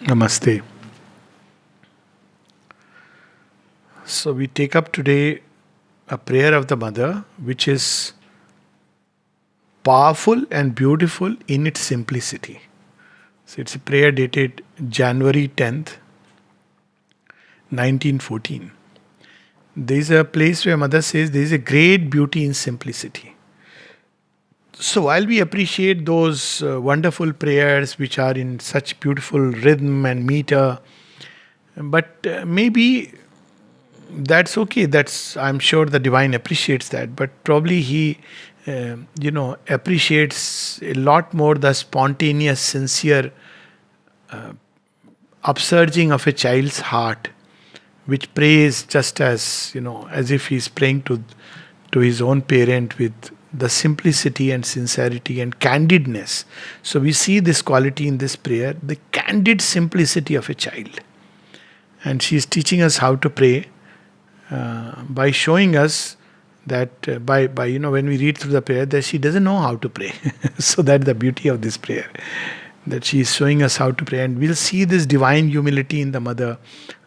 Namaste. So we take up today a prayer of the Mother, which is powerful and beautiful in its simplicity. So it's a prayer dated January 10th, 1914. There is a place where Mother says there is a great beauty in simplicity. So while we appreciate those wonderful prayers which are in such beautiful rhythm and meter, but maybe that's okay. That's, I'm sure the divine appreciates that, but probably he appreciates a lot more the spontaneous, sincere upsurging of a child's heart, which prays just as, as if he's praying to his own parent with the simplicity and sincerity and candidness. So we see this quality in this prayer, the candid simplicity of a child. And she's teaching us how to pray by showing us that by when we read through the prayer, that she doesn't know how to pray. So that's the beauty of this prayer, that she is showing us how to pray, and we'll see this divine humility in the Mother,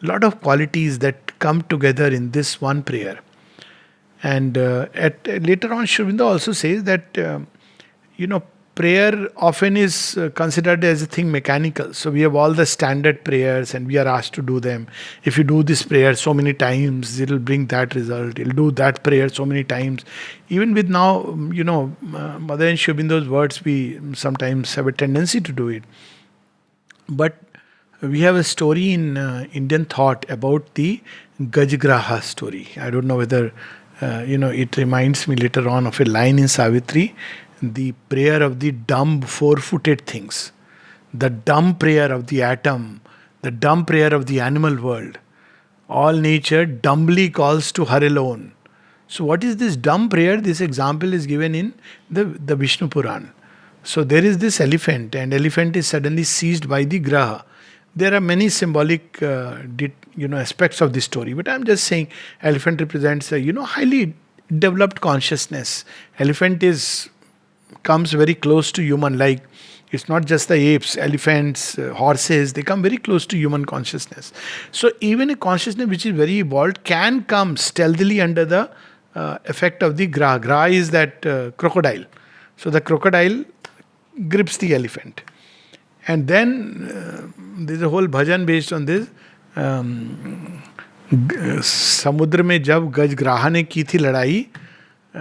a lot of qualities that come together in this one prayer. And later on, Shrivinda also says that prayer often is considered as a thing mechanical. So we have all the standard prayers, and we are asked to do them. If you do this prayer so many times, it will bring that result. You'll do that prayer so many times. Even with now, Mother and Shrivinda's words, we sometimes have a tendency to do it. But we have a story in Indian thought about the Gajgraha story. I don't know whether it reminds me later on of a line in Savitri, the prayer of the dumb four-footed things, the dumb prayer of the atom, the dumb prayer of the animal world. All nature dumbly calls to her alone. So what is this dumb prayer? This example is given in the Vishnu Puran. So there is this elephant, and elephant is suddenly seized by the graha. There are many symbolic aspects of this story, but I'm just saying elephant represents a highly developed consciousness. Elephant comes very close to human, like it's not just the apes, elephants, horses, they come very close to human consciousness. So even a consciousness which is very evolved can come stealthily under the effect of the gra. Gra is that crocodile. So the crocodile grips the elephant. And then there's a whole bhajan based on this. समुद्र में जब गजग्राह ने की थी लड़ाई,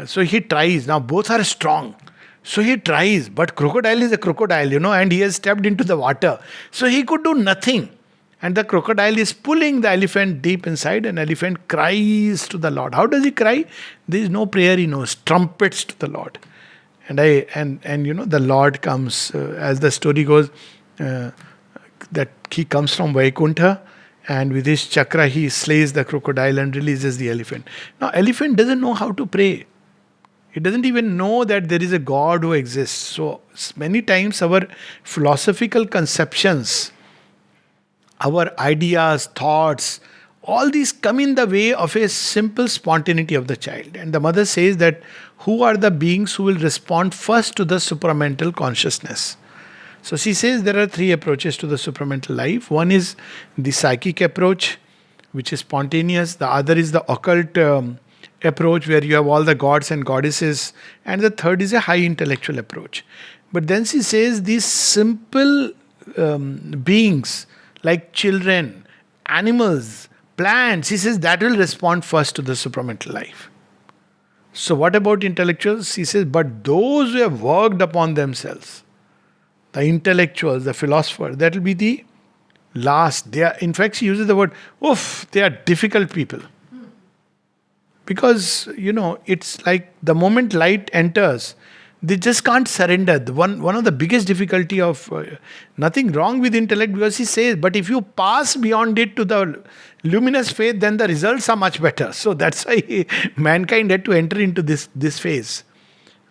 so he tries. Now both are strong. So he tries, but crocodile is a crocodile, and he has stepped into the water. So he could do nothing. And the crocodile is pulling the elephant deep inside, and elephant cries to the Lord. How does he cry? There is no prayer he knows. Trumpets to the Lord. And the Lord comes, as the story goes, that he comes from Vaikuntha, and with his chakra he slays the crocodile and releases the elephant. Now elephant doesn't know how to pray. It doesn't even know that there is a God who exists. So many times our philosophical conceptions, our ideas, thoughts, all these come in the way of a simple spontaneity of the child. And the Mother says that who are the beings who will respond first to the supramental consciousness? So she says there are three approaches to the supramental life. One is the psychic approach, which is spontaneous. The other is the occult approach, where you have all the gods and goddesses. And the third is a high intellectual approach. But then she says these simple beings like children, animals, plants, she says that will respond first to the supramental life. So what about intellectuals? She says, but those who have worked upon themselves, the intellectuals, the philosophers, that will be the last. They are, in fact, she uses the word, they are difficult people. Because, it's like the moment light enters, they just can't surrender. One of the biggest difficulty of, nothing wrong with intellect, because he says, but if you pass beyond it to the luminous faith, then the results are much better. So that's why mankind had to enter into this phase.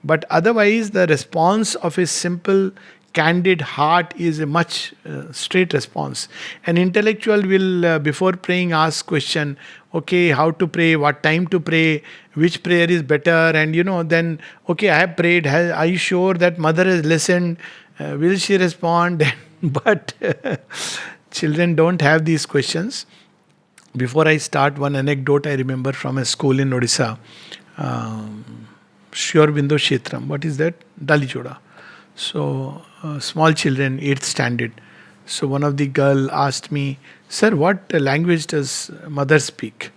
But otherwise, the response of a simple, candid heart is a much straight response. An intellectual will, before praying, ask question, okay, how to pray, what time to pray, which prayer is better, and then, okay, I have prayed, are you sure that Mother has listened, will she respond? But Children don't have these questions. Before I start, one anecdote I remember from a school in Odisha. Sure Bindo Kshetram. What is that? Dalichoda. So, small children, 8th standard. So, one of the girl asked me, Sir, what language does mother speak?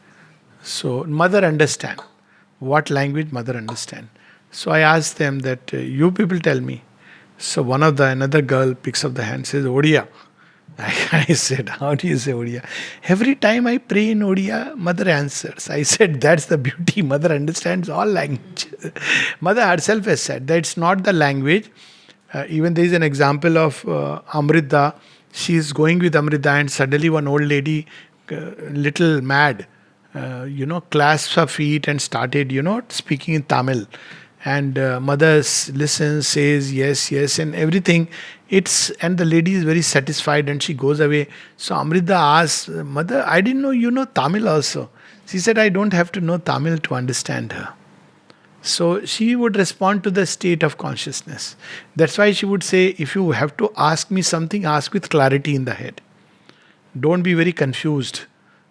So, mother understand. What language mother understand? So, I asked them that, you people tell me. So, another girl picks up the hand, says, Odia. I said, how do you say Odia? Every time I pray in Odia, mother answers. I said, that's the beauty. Mother understands all language. Mother herself has said that it's not the language. Even there is an example of Amrita. She is going with Amrita, and suddenly one old lady, little mad, clasped her feet and started, speaking in Tamil. And mother listens, says yes, yes, and everything. And the lady is very satisfied and she goes away. So Amrita asks, Mother, I didn't know you know Tamil also. She said, I don't have to know Tamil to understand her. So she would respond to the state of consciousness. That's why she would say, if you have to ask me something, ask with clarity in the head. Don't be very confused.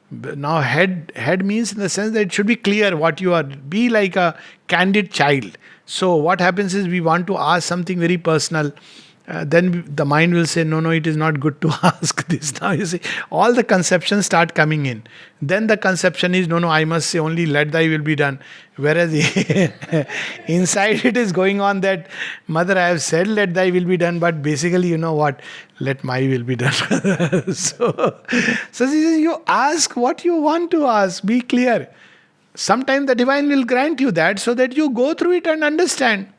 Now head means in the sense that it should be clear what you are. Be like a candid child. So what happens is we want to ask something very personal. Then the mind will say, no, it is not good to ask this. Now you see, all the conceptions start coming in. Then the conception is, no, I must say only let thy will be done. Whereas inside it is going on that, Mother, I have said let thy will be done, but basically, you know what? Let my will be done. So she says, you ask what you want to ask. Be clear. Sometimes the divine will grant you that so that you go through it and understand.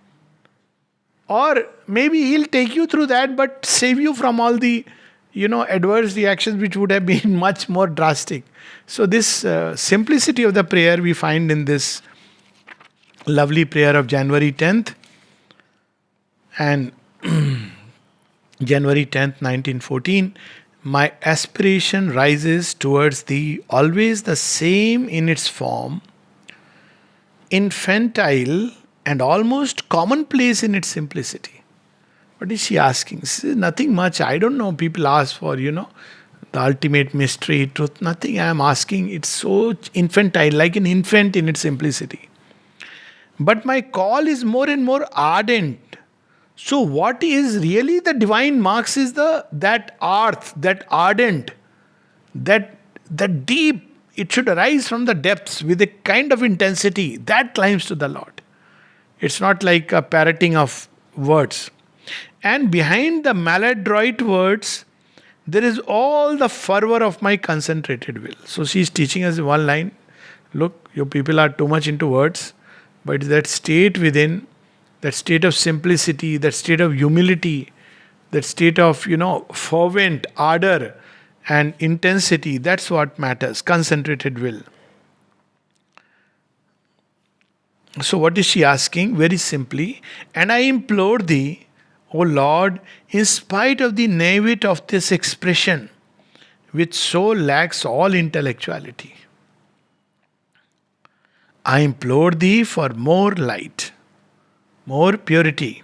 Or maybe he'll take you through that but save you from all the, adverse reactions which would have been much more drastic. So this simplicity of the prayer we find in this lovely prayer of January 10th. And January 10th, 1914, my aspiration rises towards thee, always the same in its form, infantile and almost commonplace in its simplicity. What is she asking? This is nothing much. I don't know. People ask for, the ultimate mystery, truth. Nothing I am asking. It's so infantile, like an infant in its simplicity. But my call is more and more ardent. So what is really the divine marks is that earth, that ardent, that deep. It should arise from the depths with a kind of intensity that climbs to the Lord. It's not like a parroting of words. And behind the maladroit words, there is all the fervour of my concentrated will. So she's teaching us one line. Look, you people are too much into words, but it's that state within, that state of simplicity, that state of humility, that state of, fervent ardor and intensity. That's what matters. Concentrated will. So what is she asking? Very simply, and I implore thee, O Lord, in spite of the naivete of this expression, which so lacks all intellectuality, I implore thee for more light, more purity,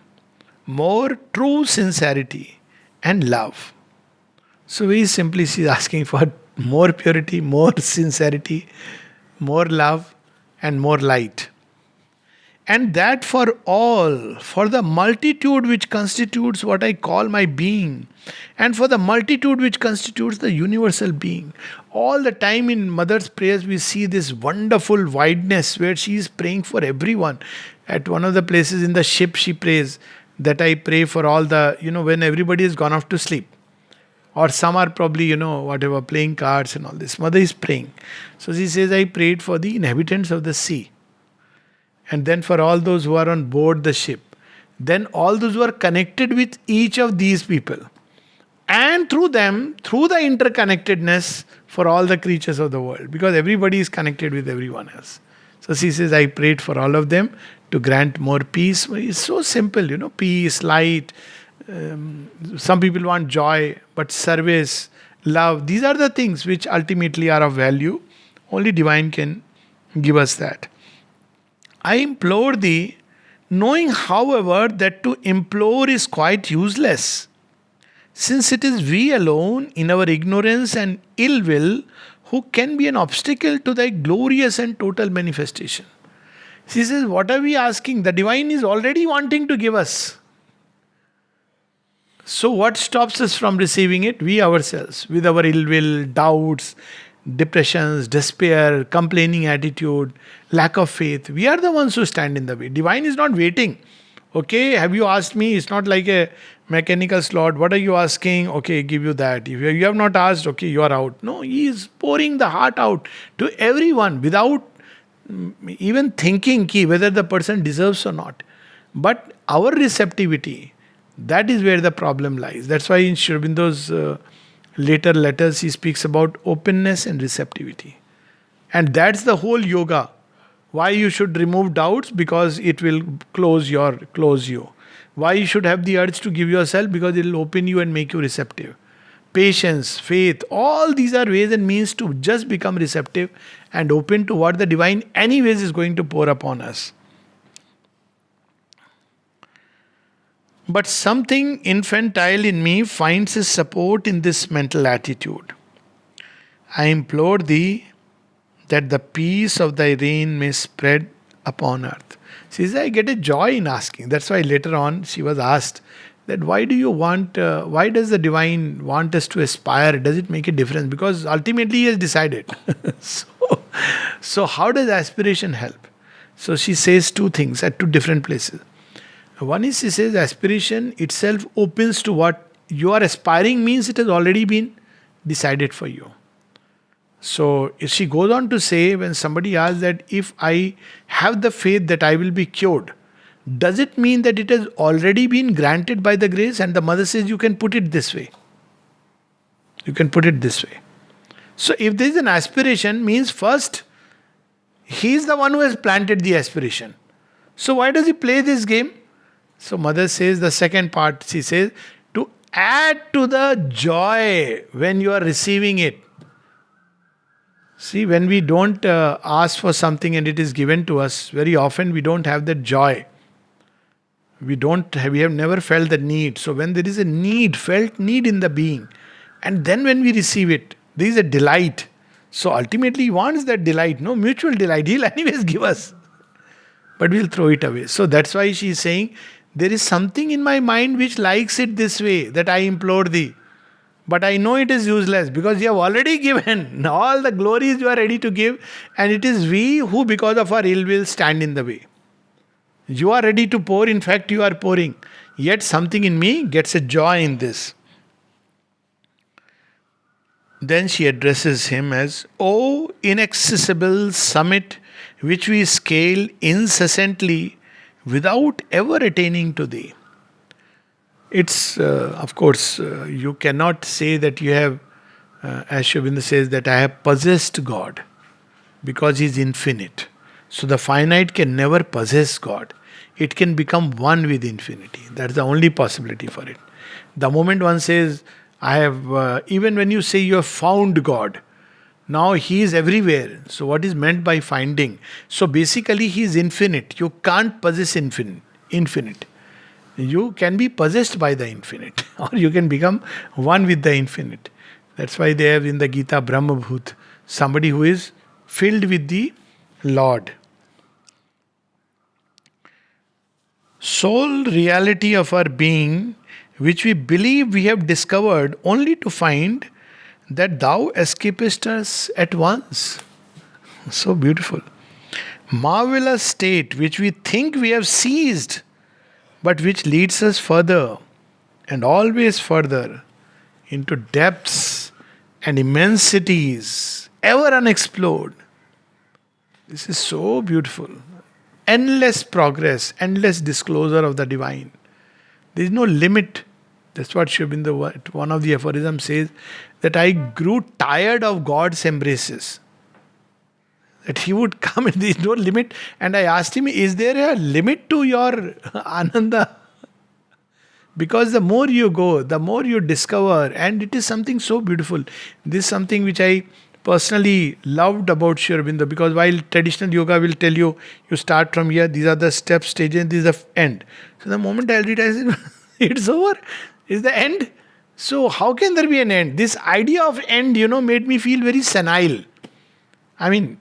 more true sincerity and love. So very simply she is asking for more purity, more sincerity, more love and more light. And that for all, for the multitude which constitutes what I call my being, and for the multitude which constitutes the universal being. All the time in Mother's prayers we see this wonderful wideness where she is praying for everyone. At one of the places in the ship she prays that I pray for all the, when everybody has gone off to sleep. Or some are probably, whatever, playing cards and all this. Mother is praying. So she says, I prayed for the inhabitants of the sea. And then for all those who are on board the ship. Then all those who are connected with each of these people. And through them, through the interconnectedness for all the creatures of the world. Because everybody is connected with everyone else. So she says, I prayed for all of them to grant more peace. It's so simple, peace, light. Some people want joy, but service, love. These are the things which ultimately are of value. Only divine can give us that. I implore thee, knowing, however, that to implore is quite useless. since it is we alone, in our ignorance and ill will, who can be an obstacle to thy glorious and total manifestation. She says, what are we asking? The divine is already wanting to give us. So, what stops us from receiving it? We ourselves, with our ill will, doubts, depressions, despair, complaining attitude, lack of faith. We are the ones who stand in the way. Divine is not waiting. Okay, have you asked me? It's not like a mechanical slot. What are you asking? Okay, give you that. If you have not asked, okay, you are out. No, He is pouring the heart out to everyone without even thinking whether the person deserves or not. But our receptivity, that is where the problem lies. That's why in Sri Aurobindo's later letters he speaks about openness and receptivity. And that's the whole yoga. Why you should remove doubts? Because it will close you. Why you should have the urge to give yourself? Because it will open you and make you receptive. Patience, faith, all these are ways and means to just become receptive and open to what the divine anyways is going to pour upon us. But something infantile in me finds its support in this mental attitude. I implore thee that the peace of thy reign may spread upon earth. She says, I get a joy in asking. That's why later on she was asked that why does the divine want us to aspire? Does it make a difference? Because ultimately he has decided. So how does aspiration help? So she says two things at two different places. One is she says aspiration itself opens to what you are aspiring means it has already been decided for you. So she goes on to say, when somebody asks that if I have the faith that I will be cured, does it mean that it has already been granted by the grace? And the mother says you can put it this way. You can put it this way. So if there is an aspiration, means first he is the one who has planted the aspiration. So why does he play this game? So mother says the second part, she says, to add to the joy when you are receiving it. See, when we don't ask for something and it is given to us, very often we don't have that joy. We have never felt the need. So when there is a felt need in the being, and then when we receive it, there is a delight. So ultimately he wants that delight, no mutual delight. He'll anyways give us. But we'll throw it away. So that's why she is saying, there is something in my mind which likes it this way, that I implore thee. But I know it is useless because you have already given all the glories you are ready to give, and it is we who, because of our ill will, stand in the way. You are ready to pour, in fact, you are pouring. Yet something in me gets a joy in this. Then she addresses him as, O inaccessible summit which we scale incessantly without ever attaining to thee. It's, of course, you cannot say that you have, as Sri Aurobindo says, that I have possessed God, because He is infinite. So the finite can never possess God. It can become one with infinity. That's the only possibility for it. The moment one says, I have, even when you say you have found God, now He is everywhere. So what is meant by finding? So basically He is infinite. You can't possess infinite. You can be possessed by the infinite, or you can become one with the infinite. That's why they have in the Gita Brahma Bhut, somebody who is filled with the Lord. Sole reality of our being, which we believe we have discovered, only to find that thou escapest us at once. So beautiful. Marvelous state which we think we have seized, but which leads us further and always further into depths and immensities ever unexplored. This is so beautiful. Endless progress, endless disclosure of the divine. There is no limit. That's what Sri Aurobindo, one of the aphorisms says, that I grew tired of God's embraces. That He would come and there is no limit. And I asked Him, is there a limit to your Ananda? Because the more you go, the more you discover, and it is something so beautiful. This is something which I personally loved about Sri Aurobindo, because while traditional yoga will tell you, you start from here, these are the steps, stages, and this is the end. So the moment I read, I said, it's over. It's the end. So how can there be an end? This idea of end, made me feel very senile. I mean,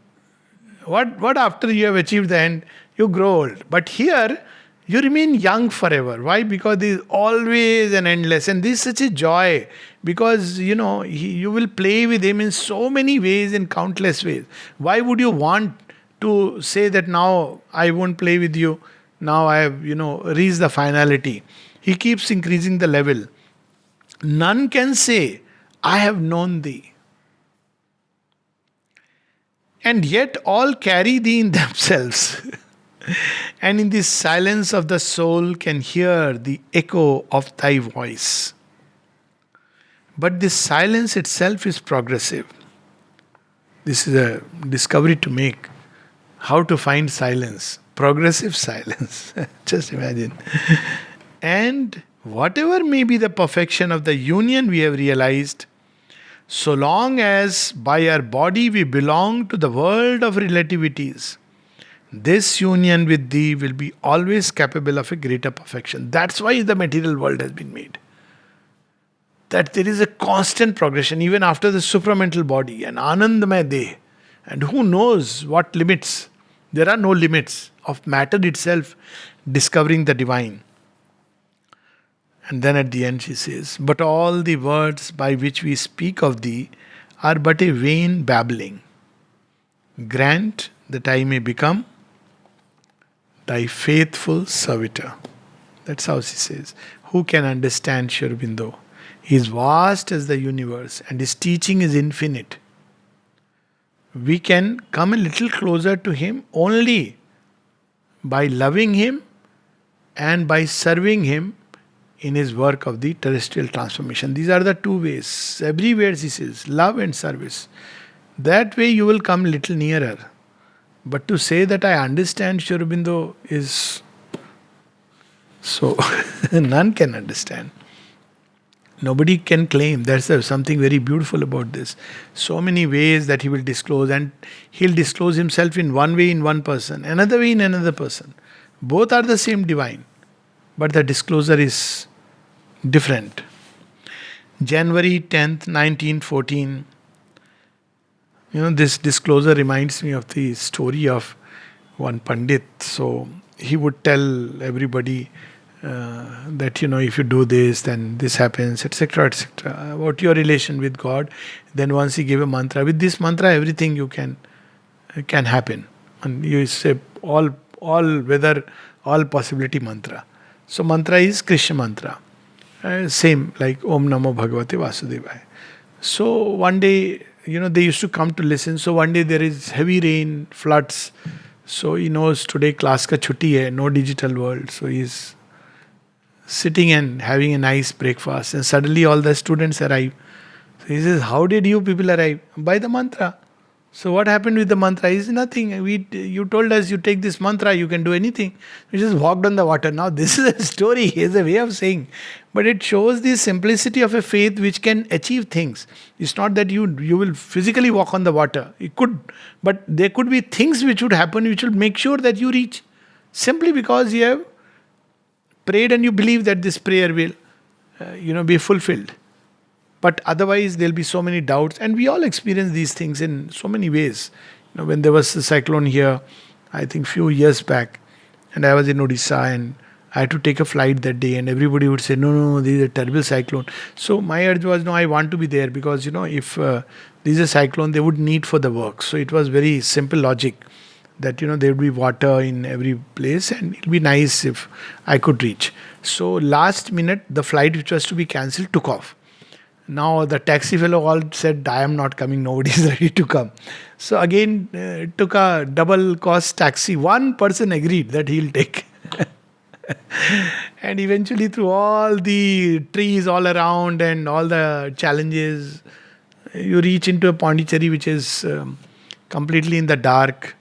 what after you have achieved the end, you grow old. But here, you remain young forever. Why? Because there is always an endless. And this is such a joy because, you will play with him in so many ways, in countless ways. Why would you want to say that now I won't play with you? Now I have, reached the finality. He keeps increasing the level. None can say, I have known thee. And yet all carry thee in themselves. And in this silence of the soul can hear the echo of thy voice. But this silence itself is progressive. This is a discovery to make. How to find silence. Progressive silence. Just imagine. And whatever may be the perfection of the union we have realized, so long as by our body we belong to the world of relativities, this union with thee will be always capable of a greater perfection. That's why the material world has been made. That there is a constant progression even after the supramental body, an Anandamaya Deh. And who knows what limits? There are no limits of matter itself discovering the divine. And then at the end she says, but all the words by which we speak of thee are but a vain babbling. Grant that I may become thy faithful servitor. That's how she says. Who can understand Sri Aurobindo? He is vast as the universe and his teaching is infinite. We can come a little closer to him only by loving him and by serving him in his work of the terrestrial transformation. These are the two ways. Everywhere he says, love and service. That way you will come little nearer. But to say that I understand Sri Aurobindo is so none can understand. Nobody can claim. There's something very beautiful about this. So many ways that he will disclose, and he'll disclose himself in one way in one person, another way in another person. Both are the same divine, but the disclosure is different. January 10th, 1914. This disclosure reminds me of the story of one Pandit. So he would tell everybody that, if you do this, then this happens, etc., etc. About your relation with God. Then once he gave a mantra. With this mantra, everything you can happen. And you say all weather, all possibility mantra. So mantra is Krishna mantra. Same like Om Namo Bhagavate Vasudevaya. So one day, they used to come to listen. So one day there is heavy rain, floods. So he knows today class ka chutti hai, no digital world. So he's sitting and having a nice breakfast. And suddenly all the students arrive. So he says, how did you people arrive? By the mantra. So what happened with the mantra is nothing. You told us you take this mantra, you can do anything. We just walked on the water. Now this is a story, is a way of saying. But it shows the simplicity of a faith which can achieve things. It's not that you will physically walk on the water. It could, but there could be things which would happen which will make sure that you reach. Simply because you have prayed and you believe that this prayer will be fulfilled. But otherwise, there'll be so many doubts. And we all experience these things in so many ways. When there was a cyclone here, I think few years back, and I was in Odisha and I had to take a flight that day, and everybody would say, no, this is a terrible cyclone. So my urge was, no, I want to be there because, if this is a cyclone, they would need for the work. So it was very simple logic that, there would be water in every place and it would be nice if I could reach. So last minute, the flight which was to be cancelled took off. Now the taxi fellow all said, I am not coming, nobody is ready to come. So again, it took a double cost taxi. One person agreed that he'll take. And eventually through all the trees all around and all the challenges, you reach into a Pondicherry which is completely in the dark.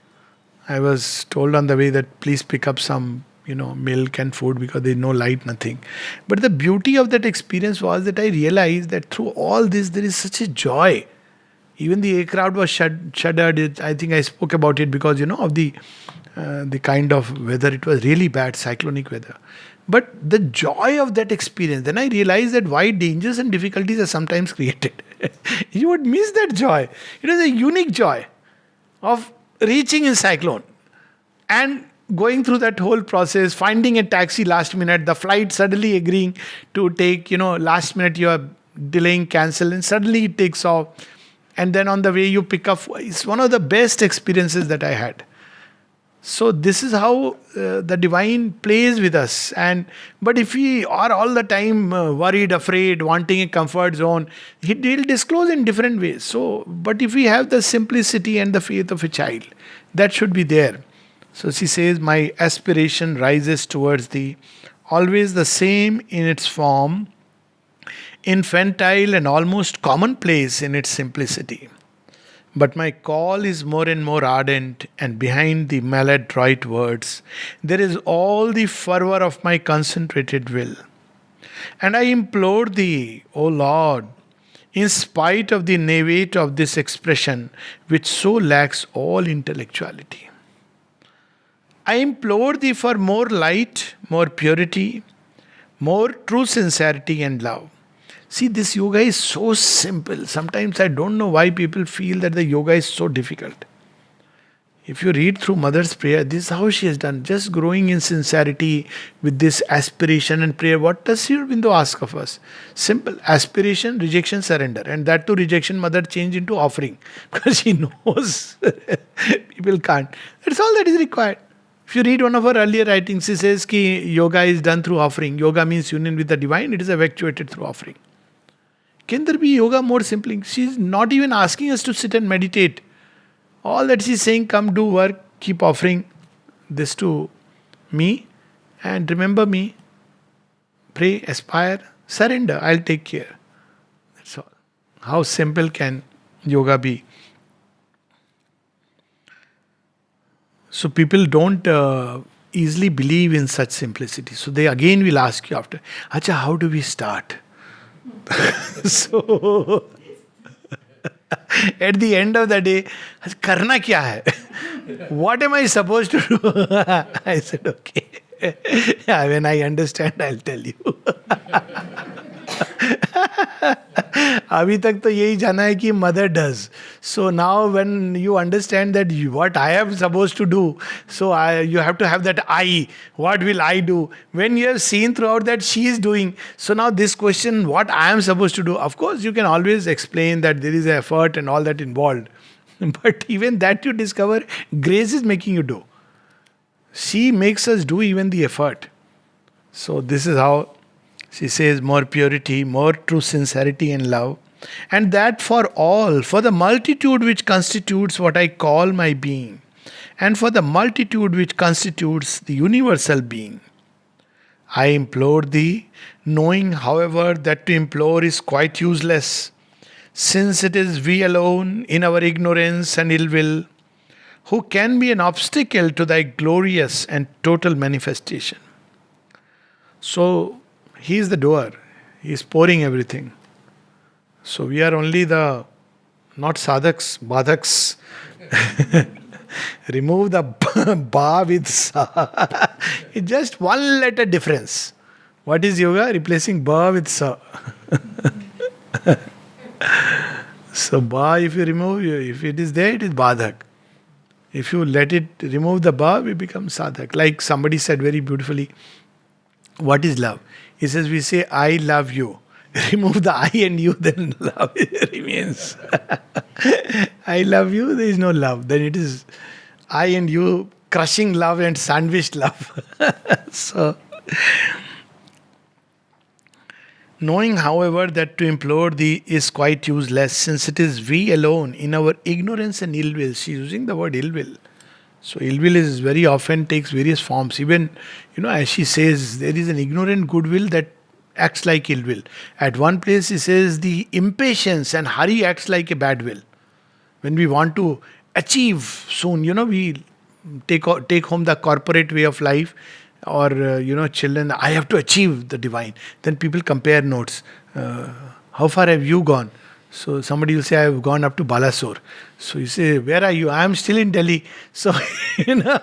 I was told on the way that please pick up some milk and food because there's no light, nothing. But the beauty of that experience was that I realized that through all this, there is such a joy. Even the aircraft was shuddered. I think I spoke about it because, of the the kind of weather. It was really bad, cyclonic weather. But the joy of that experience, then I realized that why dangers and difficulties are sometimes created. You would miss that joy. It was a unique joy of reaching in cyclone and going through that whole process, finding a taxi last minute, the flight suddenly agreeing to take, last minute you are delaying, cancel, and suddenly it takes off. And then on the way you pick up, it's one of the best experiences that I had. So this is how the divine plays with us. But if we are all the time worried, afraid, wanting a comfort zone, he will disclose in different ways. So, but if we have the simplicity and the faith of a child, that should be there. So she says, my aspiration rises towards thee, always the same in its form, infantile and almost commonplace in its simplicity. But my call is more and more ardent, and behind the maladroit words, there is all the fervour of my concentrated will. And I implore thee, O Lord, in spite of the naïveté of this expression, which so lacks all intellectuality. I implore thee for more light, more purity, more true sincerity and love. See, this yoga is so simple. Sometimes I don't know why people feel that the yoga is so difficult. If you read through Mother's prayer, this is how she has done. Just growing in sincerity with this aspiration and prayer. What does Sri Aurobindo ask of us? Simple. Aspiration, rejection, surrender. And that too, rejection, Mother changed into offering. Because she knows people can't. That's all that is required. If you read one of her earlier writings, she says ki yoga is done through offering. Yoga means union with the divine. It is effectuated through offering. Can there be yoga more simply? She's not even asking us to sit and meditate. All that she's saying, come do work, keep offering this to me, and remember me. Pray, aspire, surrender, I'll take care. That's all. How simple can yoga be? So people don't easily believe in such simplicity. So they again will ask you after, Acha, how do we start? So at the end of the day, karna kya hai? What am I supposed to do? I said, okay. Yeah, when I understand, I'll tell you. अभी तक तो यही जाना है कि mother does. So now when you understand that what I am supposed to do, so you have to have that I. What will I do? When you have seen throughout that she is doing, so now this question, what I am supposed to do, of course you can always explain that there is effort and all that involved. But even that you discover, grace is making you do. She makes us do even the effort. So this is how she says, more purity, more true sincerity and love. And that for all, for the multitude which constitutes what I call my being, and for the multitude which constitutes the universal being. I implore thee, knowing, however, that to implore is quite useless, since it is we alone, in our ignorance and ill will, who can be an obstacle to thy glorious and total manifestation. So, he is the doer. He is pouring everything. So we are only the, not sadhaks, badhaks. Remove the ba with sa. It's just one letter difference. What is yoga? Replacing ba with sa. So ba, if you remove, if it is there, it is badhak. If you let it remove the ba, we become sadhak. Like somebody said very beautifully, what is love? He says, we say, I love you. Remove the I and you, then love remains. I love you, there is no love. Then it is I and you crushing love and sandwiched love. So, knowing, however, that to implore thee is quite useless, since it is we alone in our ignorance and ill will. She is using the word ill will. So ill will is very often takes various forms. Even, as she says, there is an ignorant goodwill that acts like ill will. At one place she says the impatience and hurry acts like a bad will. When we want to achieve soon, we take home the corporate way of life, or children, I have to achieve the divine. Then people compare notes. How far have you gone? So somebody will say, I've gone up to Balasore. So you say, where are you? I am still in Delhi. So, you know,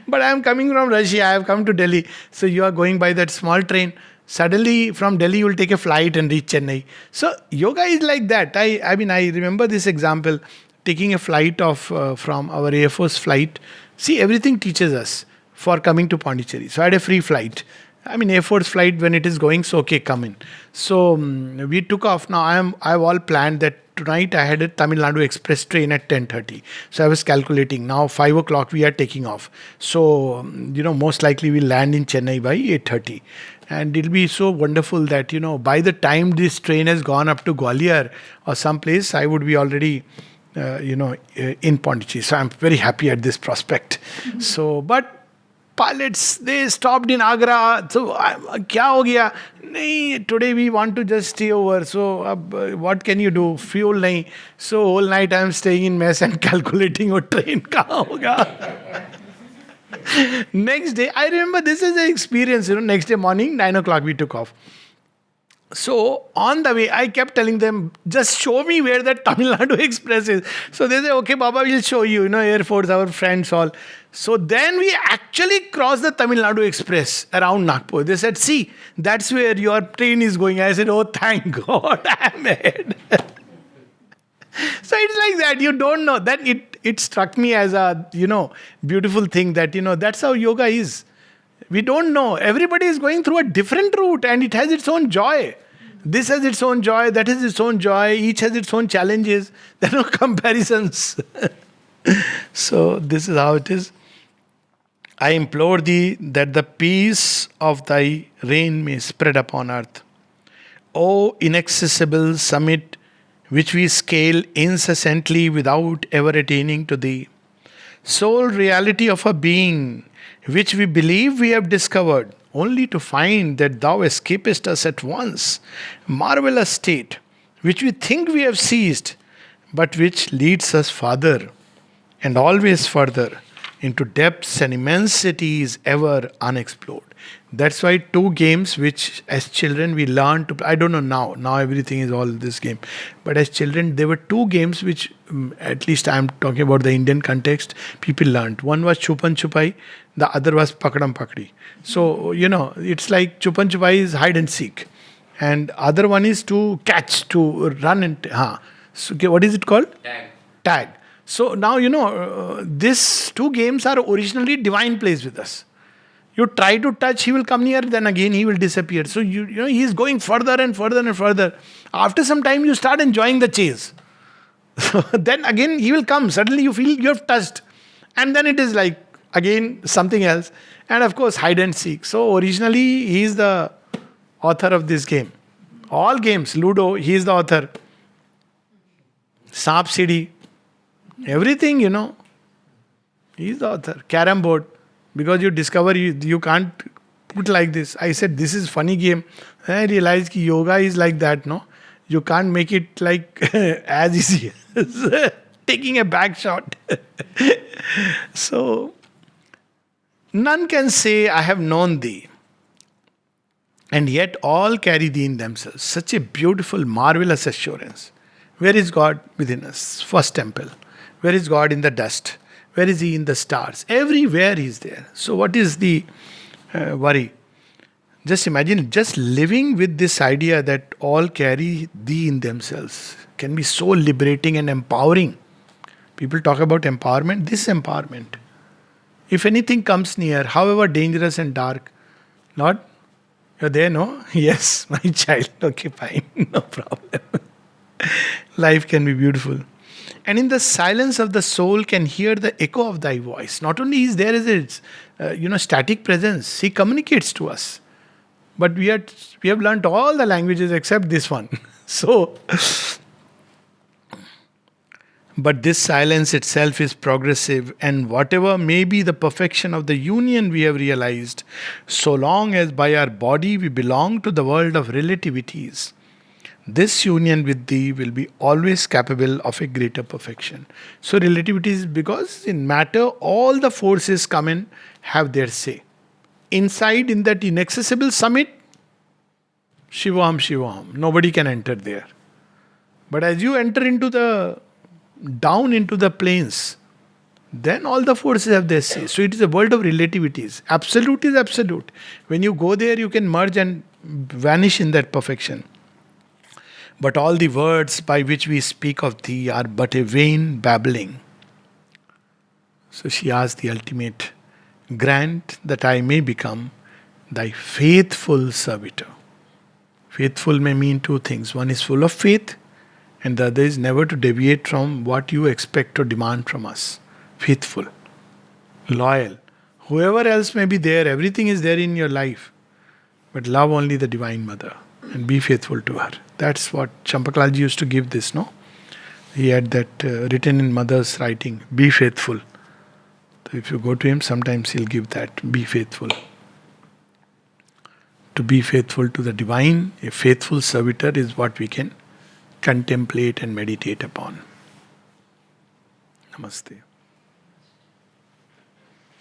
but I am coming from Russia. I have come to Delhi. So you are going by that small train. Suddenly from Delhi you will take a flight and reach Chennai. So yoga is like that. I mean, I remember this example, taking a flight from our Air Force flight. See, everything teaches us for coming to Pondicherry. So I had a free flight. I mean, Air Force flight, when it is going, so okay, come in. So we took off. Now I've all planned that tonight I had a Tamil Nadu Express train at 10:30. So I was calculating. Now 5 o'clock we are taking off. So most likely we'll land in Chennai by 8:30. And it'll be so wonderful that by the time this train has gone up to Gwalior or someplace, I would be already in Pondicherry. So I'm very happy at this prospect. So, but pilots, they stopped in Agra. So, kya ho gaya? Nahi, today we want to just stay over. So, what can you do? Fuel nahi. So, whole night I'm staying in mess and calculating what train kahan hoga. Next day, I remember this is the experience. Next day morning, 9 o'clock we took off. So on the way, I kept telling them, just show me where that Tamil Nadu Express is. So they say, okay, Baba, we'll show you, Air Force, our friends all. So then we actually crossed the Tamil Nadu Express around Nagpur. They said, see, that's where your train is going. I said, oh, thank God, I'm ahead. So it's like that. You don't know. Then it struck me as a, beautiful thing that, that's how yoga is. We don't know. Everybody is going through a different route and it has its own joy. This has its own joy, that has its own joy, each has its own challenges. There are no comparisons. So this is how it is. I implore thee that the peace of thy reign may spread upon earth. O inaccessible summit, which we scale incessantly without ever attaining to thee. Sole reality of a being, which we believe we have discovered, only to find that thou escapest us at once. Marvelous state, which we think we have seized, but which leads us farther and always further into depths and immensities ever unexplored. That's why two games which as children we learned to play. I don't know now. Now everything is all this game. But as children, there were two games which, at least I'm talking about the Indian context, people learned. One was Chupan Chupai, the other was Pakadam Pakdi. So, it's like Chupan Chupai is hide and seek. And other one is to catch, to run and... So, okay, what is it called? Tag. So now, these two games are originally divine plays with us. You try to touch, he will come near, then again he will disappear. So, he is going further and further and further. After some time, you start enjoying the chase. So then again, he will come. Suddenly you feel you have touched. And then it is like, again, something else. And of course, hide and seek. So originally, he is the author of this game. All games, Ludo, he is the author. Saap Sidi, everything, he is the author. Carrom board. Because you discover you can't put like this. I said, this is funny game. I realized that yoga is like that, no? You can't make it like as easy as taking a back shot. So, none can say, I have known thee. And yet all carry thee in themselves. Such a beautiful, marvelous assurance. Where is God within us? First temple. Where is God in the dust? Where is he in the stars? Everywhere he is there. So what is the worry? Just imagine, just living with this idea that all carry thee in themselves can be so liberating and empowering. People talk about empowerment. This empowerment. If anything comes near, however dangerous and dark, Lord, you're there, no? Yes, my child. Okay, fine. No problem. Life can be beautiful. And in the silence of the soul can hear the echo of thy voice. Not only is there as its, static presence, he communicates to us. But we have learnt all the languages except this one. So, but this silence itself is progressive, and whatever may be the perfection of the union we have realized, so long as by our body we belong to the world of relativities, this union with thee will be always capable of a greater perfection. So relativity is because in matter all the forces come and have their say. Inside in that inaccessible summit, Shivam, nobody can enter there. But as you enter into the down into the planes, then all the forces have their say. So it is a world of relativities. Absolute is absolute. When you go there, you can merge and vanish in that perfection. But all the words by which we speak of thee are but a vain babbling. So she asked the ultimate, grant that I may become thy faithful servitor. Faithful may mean two things. One is full of faith, and the other is never to deviate from what you expect or demand from us. Faithful, loyal. Whoever else may be there, everything is there in your life. But love only the Divine Mother and be faithful to her. That's what Champakalji used to give this, no? He had that written in Mother's writing, be faithful. So if you go to him, sometimes he'll give that, be faithful. To be faithful to the Divine, a faithful servitor is what we can contemplate and meditate upon. Namaste.